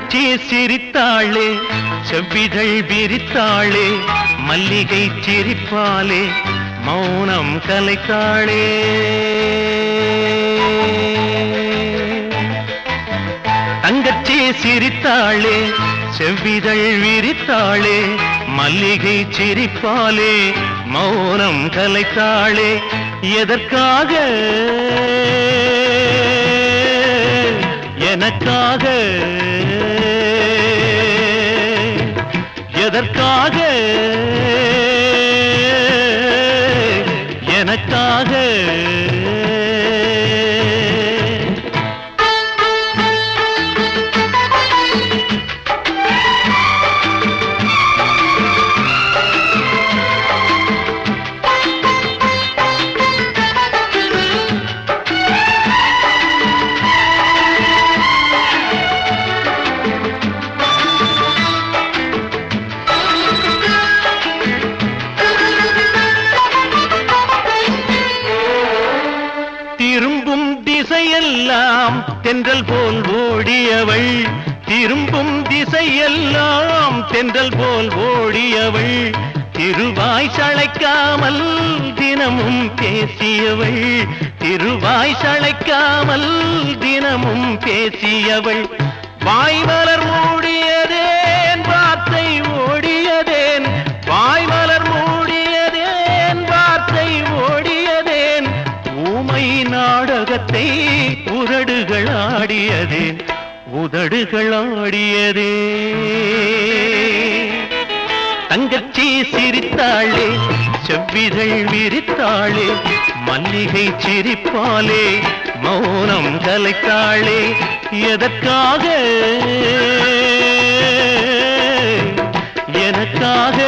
தங்கச்சி சிரித்தாளே, செவ்விதழ் விரித்தாளே, மல்லிகை சிரிப்பாலே மௌனம் கலைத்தாளே. தங்கச்சி சிரித்தாளே, செவ்விதழ் விரித்தாளே, மல்லிகை சிரிப்பாலே மௌனம் கலைத்தாளே. எதற்காக? எனக்காக. எதற்காக? எனக்காக. திரும்பும் திசையெல்லாம் தென்றல் போல் ஓடியவள், திரும்பும் திசையெல்லாம் தென்றல் போல் ஓடியவள், திருவாய் சளைக்காமல் தினமும் பேசியவள், திருவாய் சளைக்காமல் தினமும் பேசியவள். வாய்மலர் மூடியதேன் வார்த்தை ஓடியதேன், வாய்மலர் மூடியதேன் வார்த்தை ஓடியதேன், ஊமை நாடகத்தை உதடுகள் ஆடியதேன், உதடுகள் ஆடியதே. தங்கச்சி சிரித்தாளே, செவ்விதழ் விரித்தாளே, மல்லிகை சிரிப்பாலே மௌனம் கலைத்தாளே. எதற்காக? எனக்காக.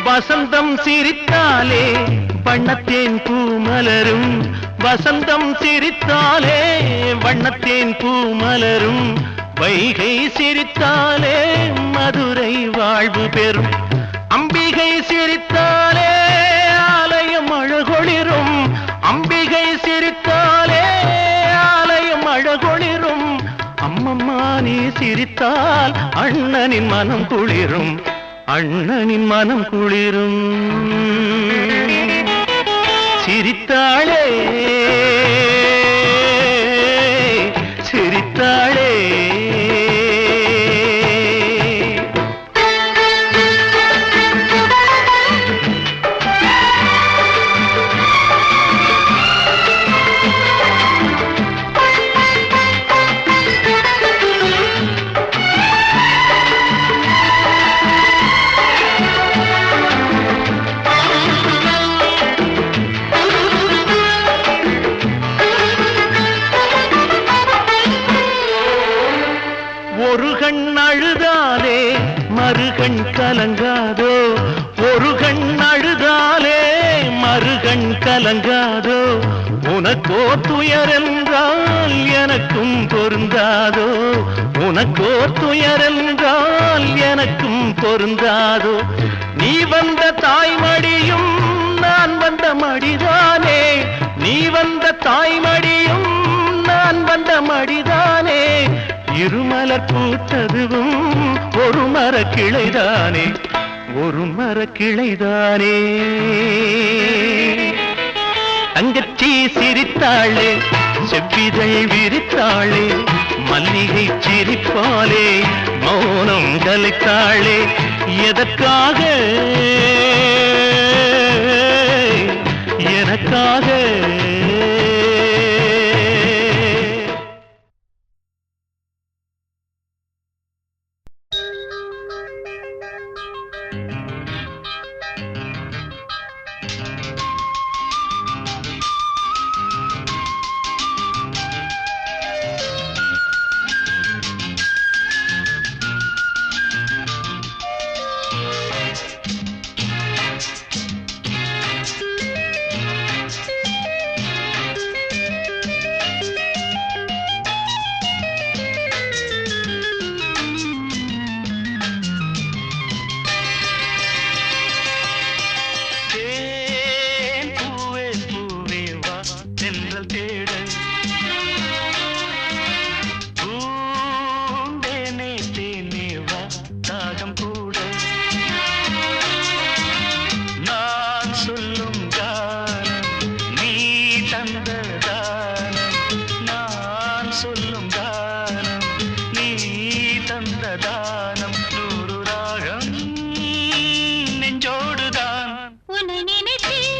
வசந்தம் சிரித்தாலே வண்ணத்தேன் பூமலரும், வசந்தம் சிரித்தாலே வண்ணத்தேன் பூமலரும், வைகை சிரித்தாலே மதுரை வாழ்வு பெறும், அம்பிகை சிரித்தாலே ஆலயம் அழகொளிரும், அம்பிகை சிரித்தாலே ஆலயம் அழகொளிரும். அம்மம்மா நீ சிரித்தால் அண்ணனின் மனம் குளிரும், அண்ணனின் மனம் குளிரும். சிரித்தாளே, சிரித்தாளே. ஒரு கண் அழுதாலே மறுகண் கலங்காதோ, ஒரு கண் அழுதாலே மறுகண் கலங்காதோ, உனக்கோ துயரென்றால் எனக்கும் பொருந்தாதோ, உனக்கோ துயரென்றால் எனக்கும் பொருந்தாதோ. நீ வந்த தாய்மடியும் நான் வந்த மடிதானே, நீ வந்த தாய்மடியும் நான் வந்த மடிதானே, இருமலர் பூத்ததுவும் ஒரு மரக்கிளைதானே, ஒரு மரக்கிளைதானே. தங்கச்சி சிரித்தாளே, செவ்விதழ் விரித்தாளே, மல்லிகை சிரிப்பாலே மௌனம் கலைத்தாளே. எதற்காக? எனக்காக. தென்றல் தேட பூந்தேனே தேனே வா தாகம் கூட நான் சொல்லும் கானம் நீ தந்த தானம் நான் சொல்லும் கானம் நீ தந்த தானம் நூறு ராகம் நெஞ்சோடுதான் உன்னை நினைத்தேன்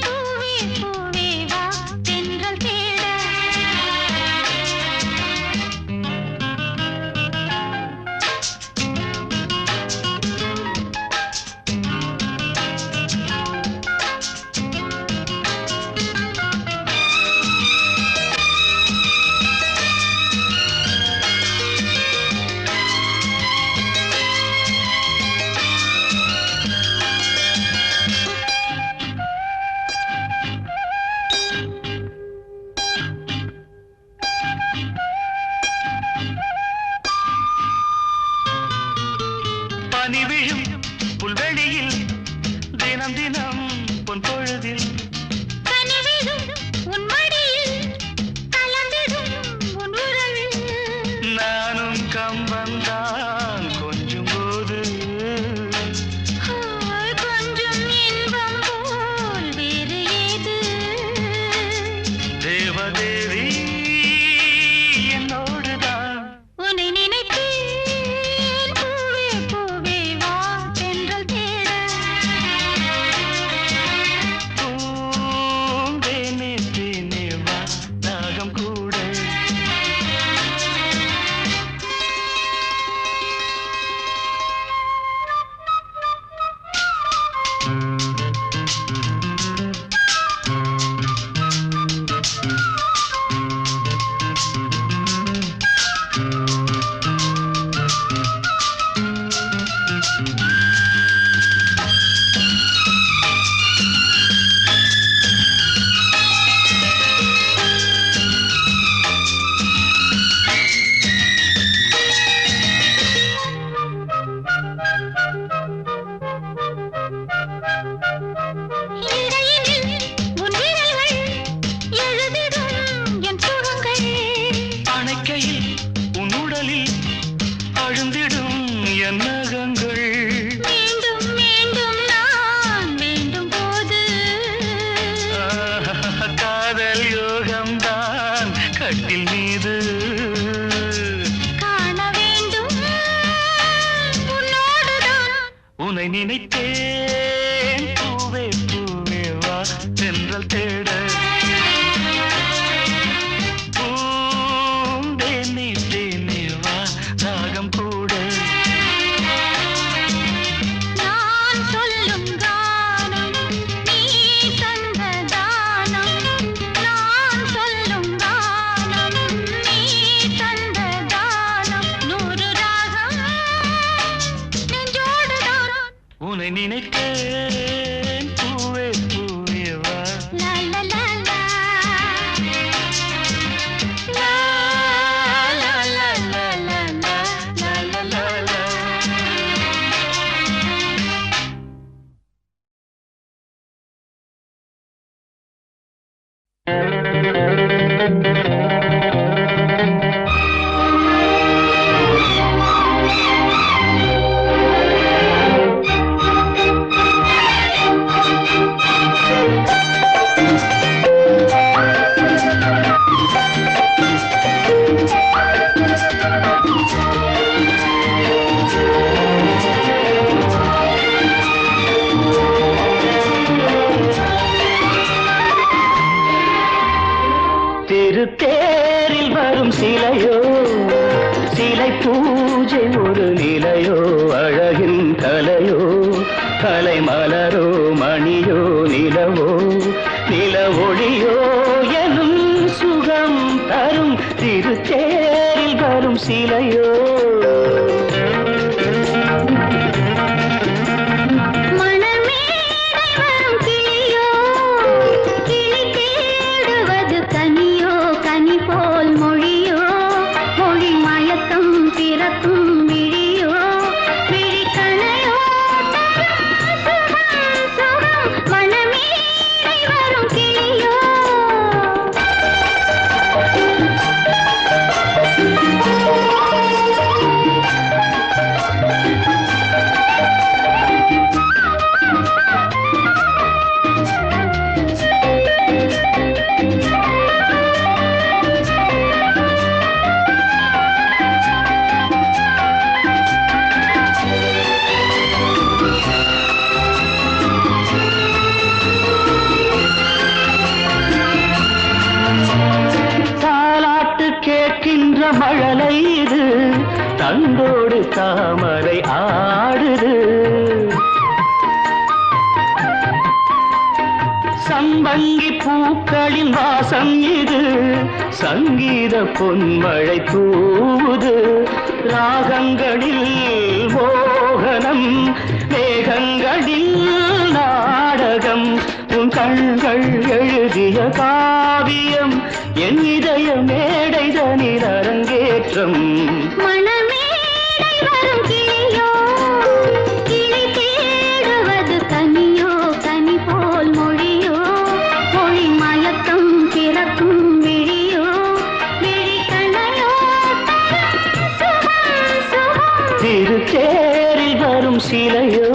பூவே பூவே வா தென்றல் தேட பனி விழும் புல்வெளியில் தினம் தினம் பொன் பொழுதில் கனிவிடும் உன் மடியில் கலந்திடும் உன் உறவில் நானும் கம்பந்தான் கொஞ்சம் போது கொஞ்சம் இன்பம் போல் வேறு ஏது தேவதேவி என்னோடுதான் உன்னை நினைத்தேன் பூவே பூவே வா தென்றல் தேட பூந்தேனே தேனே வா தாகம் கூட இடையினில் உன் விரல்கள் எழுதிடும் என் சுகங்கள் அணைக்கையில் உன் உடலில் அழுந்திடும் என் நகங்கள் மீண்டும் மீண்டும் நான் வேண்டும் போது காதல் யோகம்தான் கட்டில் மீது காண வேண்டும் உன்னோடுதான் உன்னை நினைத்தேன் பூவே பூவே வா தென்றல் தேட பூந்தேனே தேனே வா தாகம் கூட நான் சொல்லும் கானம் நீ தந்த தானம் நான் சொல்லும் கானம் நீ தந்த தானம் நூறு ராகம் நெஞ்சோடுதான் உன்னை நினைத்தேன் பூவே பூவே வா லா லா லா லா லா லா லா லா லா லா லா லா லா திருத்தேரில் வரும் சிலையோ சிலை பூஜை ஒரு நிலையோ அழகின் கலையோ கலை மலரோ மணியோ நிலவோ நில ஒளியோ எனும் சுகம் தரும் திருத்தேரில் வரும் சிலையோ மணமேடை வரும் கிளியோ கிளி தேடுவது கனியோ கனி போல் மொழியோ மொழி மயக்கம் பிறக்கும் விழியோ விழிக்கணையோ சுகம் சுகம் மணமேடை வரும் கிளியோ தந்தோடு தாமரை ஆடுது. சம்பங்கி பூக்களின் வாசம் இது, சங்கீத பொன்மழை தூவுது. ராகங்களில் மோகனம், மேகங்களில் நாடகம். உன் கண்கள் எழுதிய காவியம், என் இதய மேடைதனில் அரங்கேற்றம். மணமேடை வரும் கிளியோ, கிளி தேடுவது கனியோ, கனி போல் மொழியோ, மொழி மயக்கம் பிறக்கும் விழியோ, விழி கணையோ, சுகம் சுகம். திருச்சேரில் வரும் சிலையோ,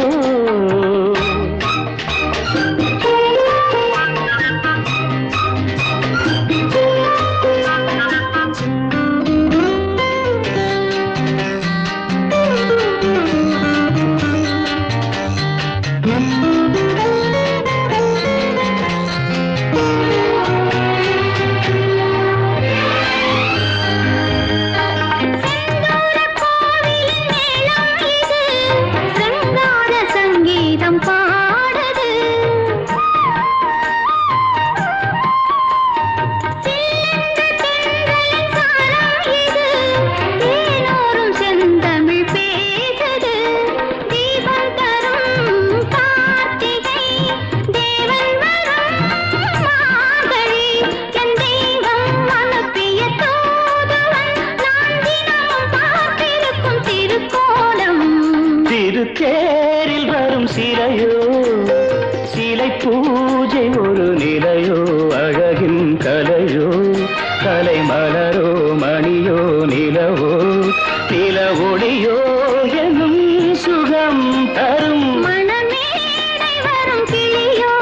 திருச்சேரில் வரும் சிலையோ, சிலை பூஜை ஒரு நிலையோ, அழகின் கலையோ, கலை மலரோ, மணியோ, நிலவோ, நில ஒளியோ எனும் சுகம் தரும். மணமேடை வரும் கிளியோ.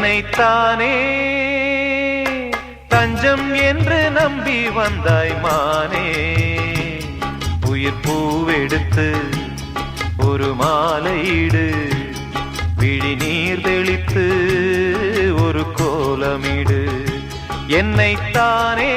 என்னைத்தானே தஞ்சம் என்று நம்பி வந்தாய் மானே. உயிர் பூவெடுத்து ஒரு மாலையிடு, விழி நீர் தெளித்து ஒரு கோலமிடு. என்னைத்தானே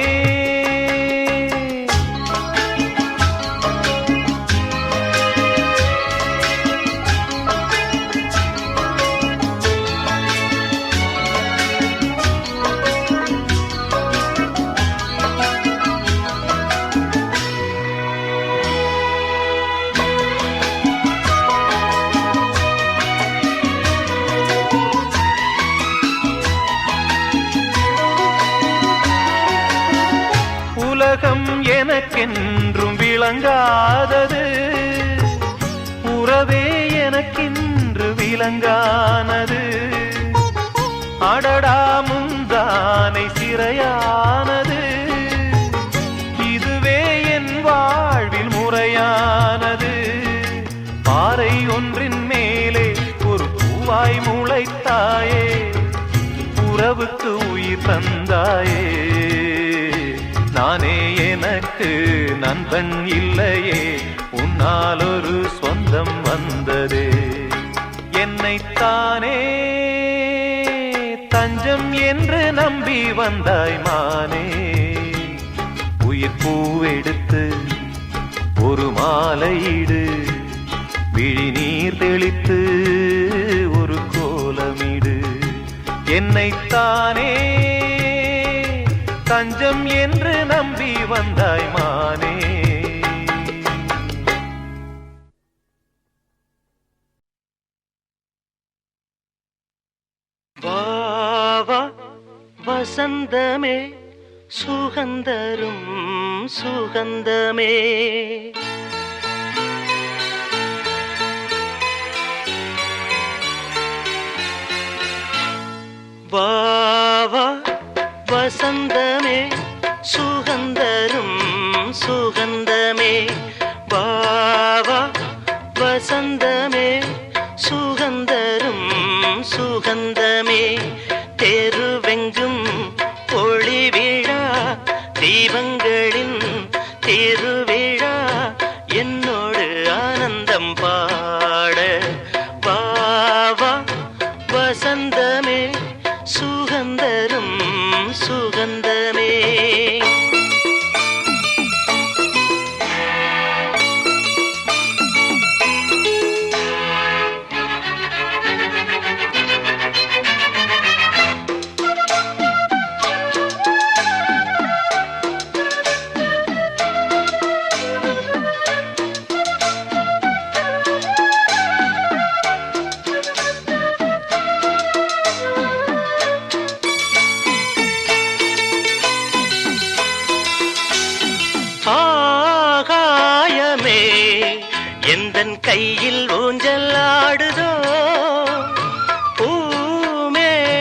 உலகம் எனக்கென்றும் விளங்காதது, உறவே எனக்கென்று விளங்கானது. அடடா முந்தானை சிறையானது, இதுவே என் வாழ்வில் முறையானது. பாறை ஒன்றின் மேலே ஒரு பூவாய் முளைத்தாயே, உறவுக்கு உயிர் தந்தாயே. நானே எனக்கு நண்பன் இல்லையே, உன்னால் ஒரு சொந்தம் வந்ததே. என்னைத்தானே தஞ்சம் என்று நம்பி வந்தாய் மானே. உயிர் பூவெடுத்து ஒரு மாலையிடு, விழி நீர் தெளித்து ஒரு கோலமிடு. என்னைத்தானே தஞ்சம் என்று நம்பி வந்தாய் மானே. வாவா வசந்தமே சுகந்தரும் சுகந்தமே, வாவா வசந்தமே சுகந்தரும் சுகந்தமே, வாவா வசந்தமே சுகந்தரும் சுகந்தமே. தெருவெங்கும் ஒளி விழா, தீபங்களின் திருவிழா, என்னோடு ஆனந்தம் பாட. வாவா வசந்தமே சுகந்தரும் சுகந்தமே. ஆகாயமே எந்தன் கையில் ஊஞ்சல் ஆடுதோ, பூமேகமே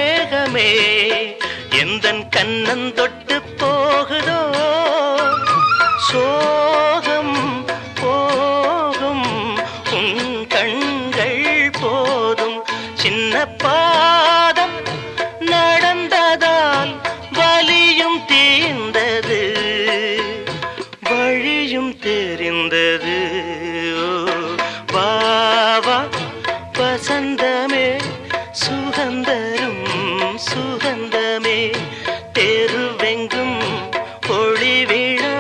எந்தன் கண்ணன் தொட்டு போகுதோ. சோகம் போகும் உன் கண்கள் போதும், சின்ன பாதம் நடந்ததால் வலியும் தீர்ந்தது, வழியும் தெரிந்தது. வாவா வசந்தமே சுகந்தரும் சுகந்தமே. தெருவெங்கும் ஒளி விழா,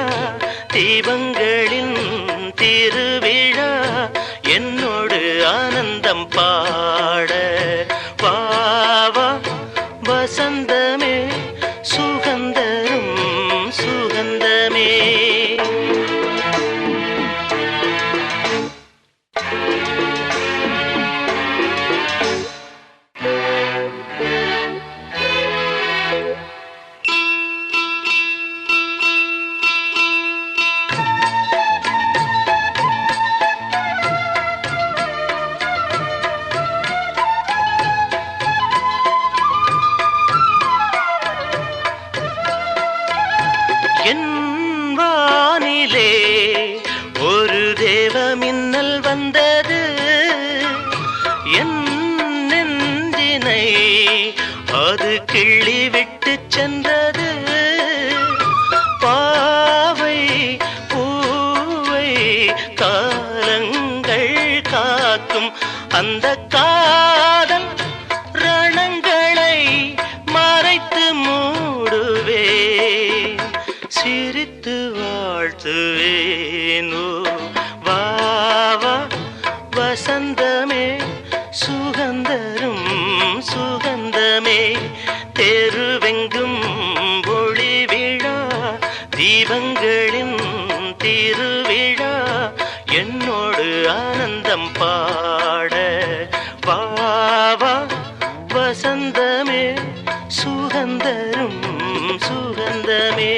தீபங்களின் திருவிழா, என்னோடு ஆனந்தம் பாட. வாவா வசந்தமே சுகந்தரும் சுகந்தமே. அது கிள்ளி விட்டு சென்றது பாவை பூவை காலங்கள் காக்கும் அந்த காதல் ரணங்களை மறைத்து மூடுவே சிரித்து வாழ்த்துவேனோ வாவா வசந்தமே சுகந்தரும் சுகந்தமே தெருவெங்கும் ஒளி விழா தீபங்களின் திருவிழா என்னோடு ஆனந்தம் பாட வாவா வசந்தமே சுகந்தரும் சுகந்தமே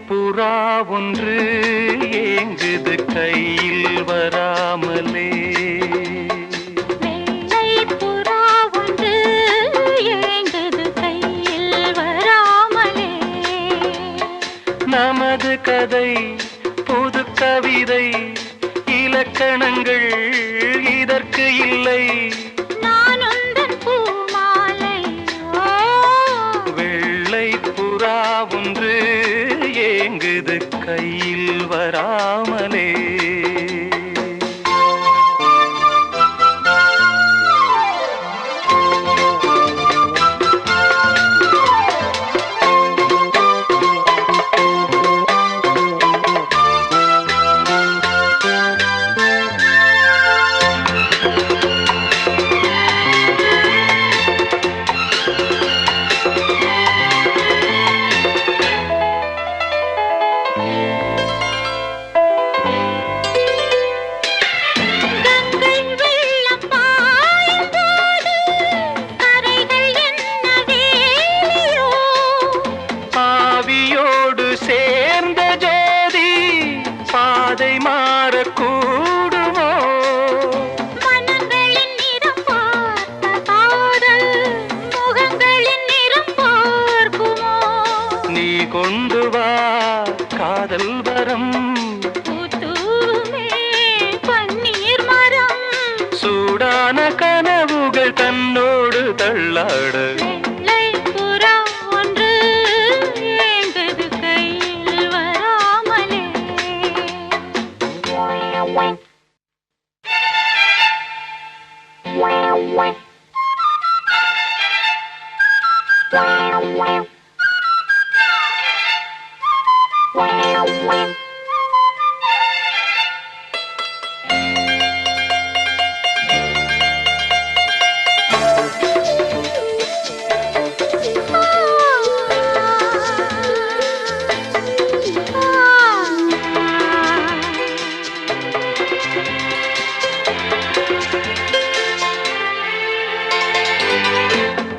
புறா ஒன்று ஏங்குது கையில் வராமலே. வெள்ளை புறா ஒன்று ஏங்குது கையில் வராமலே. நமது கதை புது கவிதை இலக்கணங்கள் இதற்கு இல்லை. நான் உந்தன் பூமாலை. வெள்ளை புறா ஒன்று ஏங்குது கையில் வராமலே. சேர்ந்த ஜோதி பாதை மாறக்கூடுமோ? மனங்களின் நிறம் பார்த்த காதல் முகங்களின் நிறம் பார்க்குமோ? நீ கொண்டு வா காதல் வரம், பூத்தூமே பன்னீர் மரம், சூடான கனவுகள் தன்னோடு தள்ளாட. வெள்ளை புறா ஒன்று ஏங்குது கையில் வராமலே.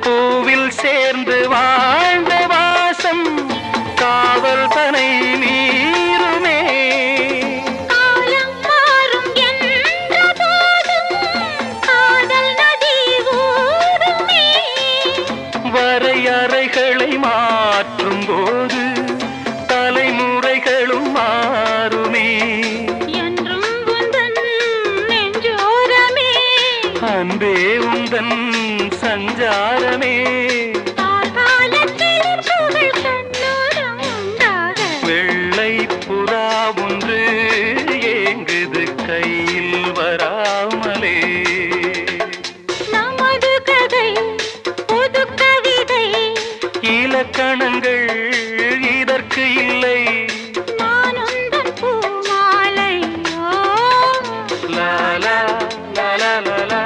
பூவில் சேர்ந்து வாழ்ந்த வாசம் காவல் தனை மீறுமே. காலம் மாறும் என்ற போதும் காதல் நதி ஓடுமே. வரையறைகளை மாற்றும் போது தலைமுறைகளும் மாறுமே. என்றும் உந்தன் நெஞ்சோரமே, அன்பே உந்தன் சஞ்சாரமே. காலத்தில் புகழ் கண்ணோரம் உண்டாக. வெள்ளை புறா ஒன்று ஏங்குது கையில் வராமலே. நமது கதை புது கவிதை இலக்கணங்கள் இதற்கு இல்லை. நான் உந்தன் பூமாலை. லா லா லா லா லா லா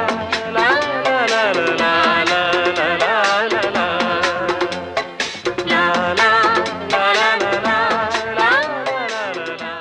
லா லா லா லா லா லா லா லா. லா லா லா லா லா லா லா லா லா.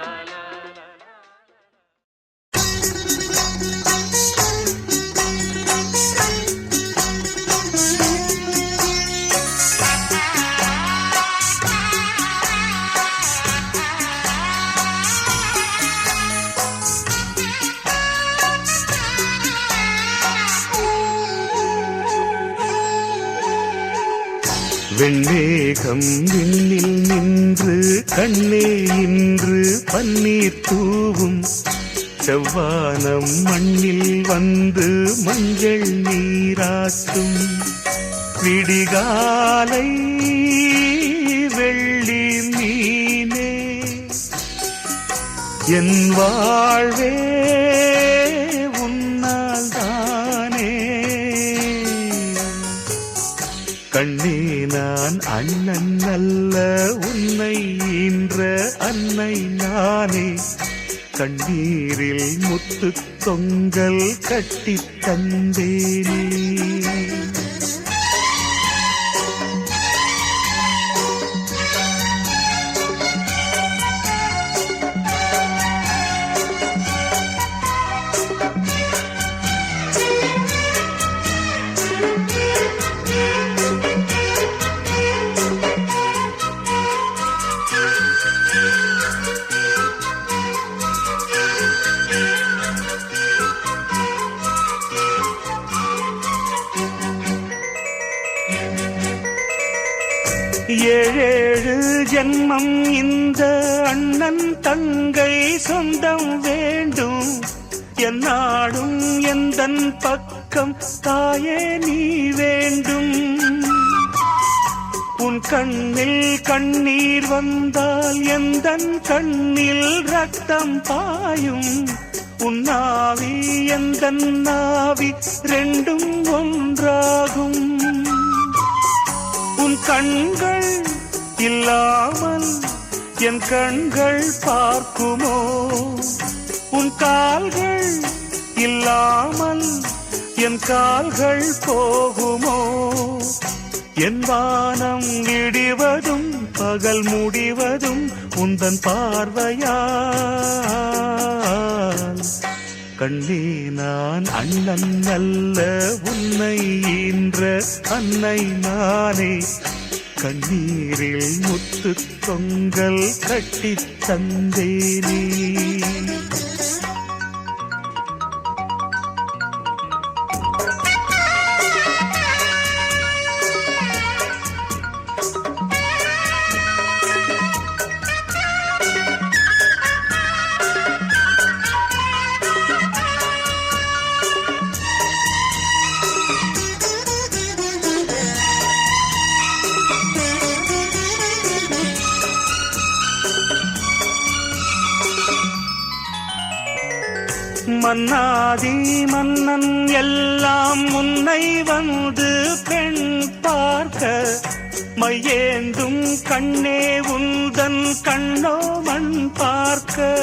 வெண்மேகம் விண்ணில் நின்று கண்ணே இன்று பன்னீர் தூவும். செவ்வானம் மண்ணில் வந்து மஞ்சள் நீராட்டும். விடிகாலை வெள்ளி மீனே என் வாழ்வே உன்னால் தானே. கண்ணே நான் அண்ணன் அல்ல, உன்னை ஈன்ற அன்னை நானே. கண்ணீரில் முத்து தொங்கல் கட்டித் தந்தேனே. ஏழேழு ஜென்மம் இந்த அண்ணன் தங்கை சொந்தம் வேண்டும். என்னாடும் எந்தன் பக்கம் தாயே நீ வேண்டும். உன் கண்ணில் கண்ணீர் வந்தால் எந்தன் கண்ணில் ரத்தம் பாயும். உன் நாவி எந்தன் நாவி ரெண்டும் ஒன்றாகும். உன் கண்கள் இல்லாமல் என் கண்கள் பார்க்குமோ? உன் கால்கள் இல்லாமல் என் கால்கள் போகுமோ? என் வானம் விடிவதும் பகல் முடிவதும் உந்தன் பார்வையால். கண்ணே நான் அண்ணன் அல்ல, உன்னை ஈன்ற அன்னை நானே. கண்ணீரில் முத்து தொங்கல் கட்டித் தந்தேனே. மன்னாதி மன்னன் எல்லாம் உன்னை வந்து பெண் பார்க்க. மையேந்தும் கண்ணே உந்தன் கண்ணோ மண் பார்க்க.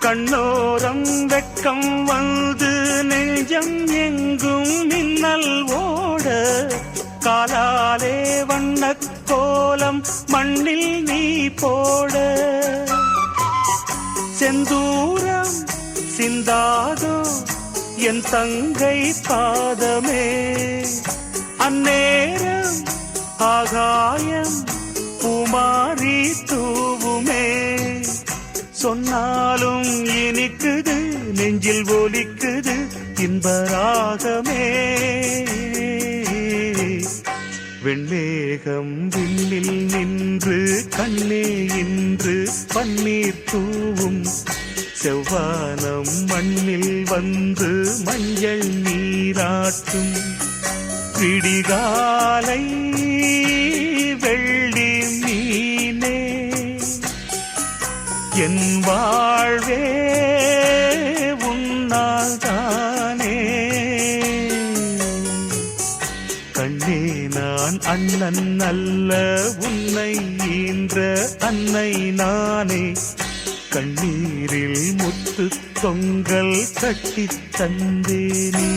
கண்ணோரம் வெட்கம் வந்து நெஞ்சம் எங்கும் மின்னல் ஓட. காலாலே வண்ணக் கோலம் மண்ணில் நீ போட. செந்தூரம் சிந்தாதோ என் தங்கை பாதமே. அந்நேரம் ஆகாயம் பூமாரி தூவுமே. சொன்னாலும் இனிக்குது நெஞ்சில் ஒலிக்குது இன்பராகமே. வெண்மேகம் விண்ணில் நின்று கண்ணே இன்று பன்னீர் தூவும். செவ்வானம் மண்ணில் வந்து மஞ்சள் நீராட்டும். விடிகாலை வெள்ளி மீனே என் வாழ்வே உன்னால் தானே. கண்ணே நான் அண்ணன் அல்ல, உன்னை ஈன்ற அன்னை நானே. கண்ணீரில் முத்து தொங்கல் கட்டித் தந்தேனே.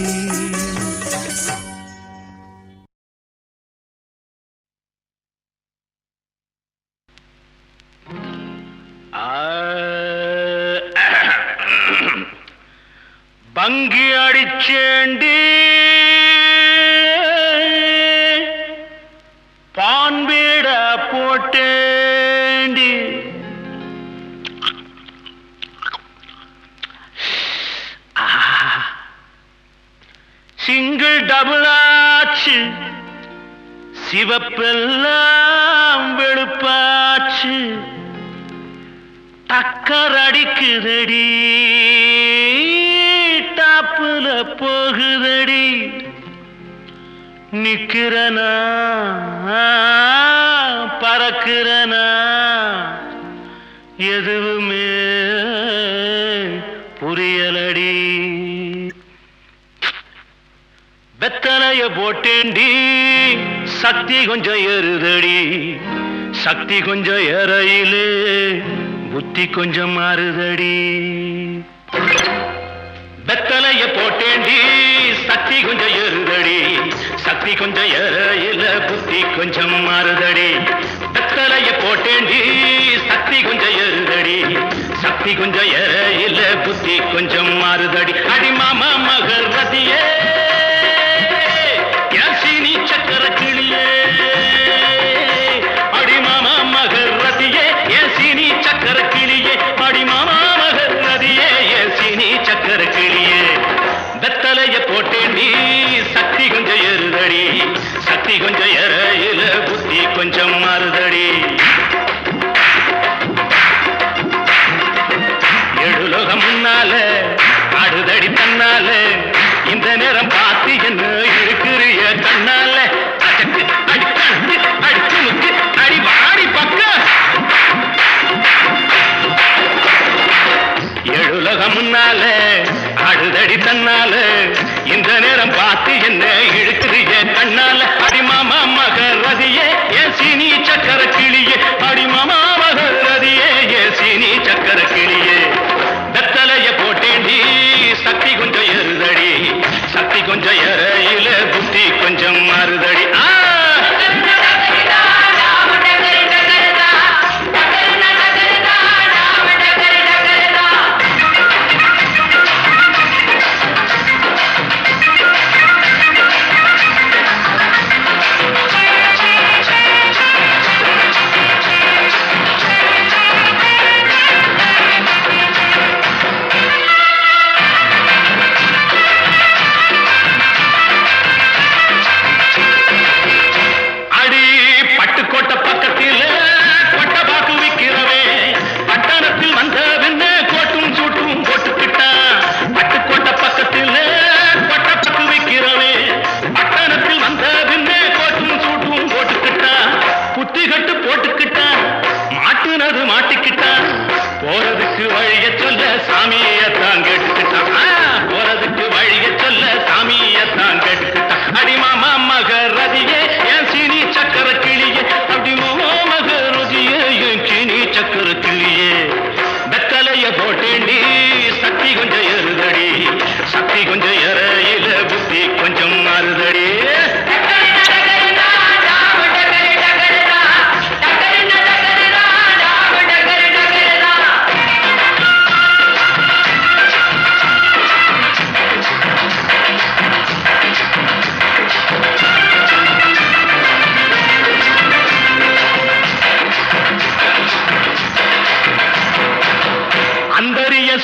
பங்கி அடிச்சேண்டி பான்பீட போட்டேண்டி. சிங்கிள் டபுள் ஆச்சு, சிவப்பெல்லாம் வெளுப்பாச்சு. டக்கர் அடிக்குதடி, டாப்புல போகுதடி. நிக்கிறனா பறக்கிறனா எதுவும் போட்டேண்டி சக்தி கொஞ்சம் ஏறுதடி சக்தி கொஞ்சம் ஏறையிலே புத்தி கொஞ்சம் மாறுதடி வெத்தலைய போட்டேண்டி சக்தி கொஞ்சம் ஏறுதடி சக்தி கொஞ்சம் ஏறையில புத்தி கொஞ்சம் மாறுதடி வெத்தலைய போட்டேண்டி சக்தி கொஞ்சம் ஏறுதடி சக்தி கொஞ்சம் ஏறையில புத்தி கொஞ்சம் மாறுதடி அடி மாமா மகள் ரதியே யாசினி சக்கர கிளியே அடி மாமா மகள் ரதியே யாசினி சக்கர கிளியே அடி மாமா மகள் ரதியே யாசினி சக்கர கிளியே வெத்தலைய போட்டேண்டி சக்தி கொஞ்சம் ஏறுதடி சக்தி கொஞ்சம் ஏறையில புத்தி கொஞ்சம் மாறுதடி எழுலோகம் முன்னால ஆடுதடி தன்னால இந்த நேரம் பார்த்து என்ன இருக்கிறிய கண்ணால அடக்கு அடி கண்டு அடிச்சு முக்கு அடி வாடி பக்க எழுலோகம் முன்னால ஆடுதடி தன்னால இந்த நேரம் பார்த்து என்ன இழுக்கிறிய கண்ணால அடி மாமா மகள் ரதியே ஏன் சீனி சக்கர கிளியே அடி மாமா மகள் ரதியே ஏன் சீனி சக்கர கிளியே வெத்தலைய போட்டேண்டி சக்தி கொஞ்சம் ஏறுதடி சக்தி கொஞ்சம் ஏறையில புத்தி கொஞ்சம் மாறுதடி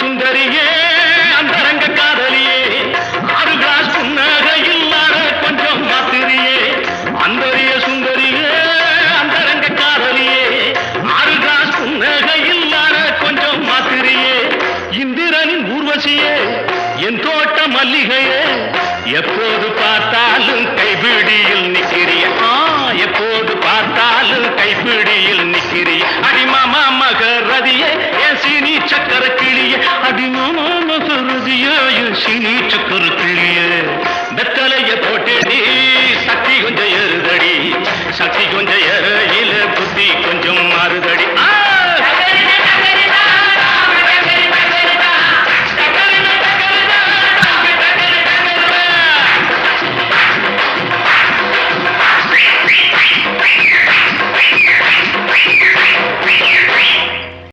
சுந்தரியே அந்தரங்க காதலியே 6 கிளாஸ் புன்னக இல்லாத கொஞ்சம் மாத்திரியே அந்தரிய சுந்தரியே அந்தரங்க காதலியே 6 கிளாஸ் புன்னக இல்லாத கொஞ்சம் மாத்திரியே இந்திரனின் ஊர்வசியே என் தோட்ட மல்லிகையே எப்போது பார்த்தாலும் கைபிடியில் நிற்கிறேன்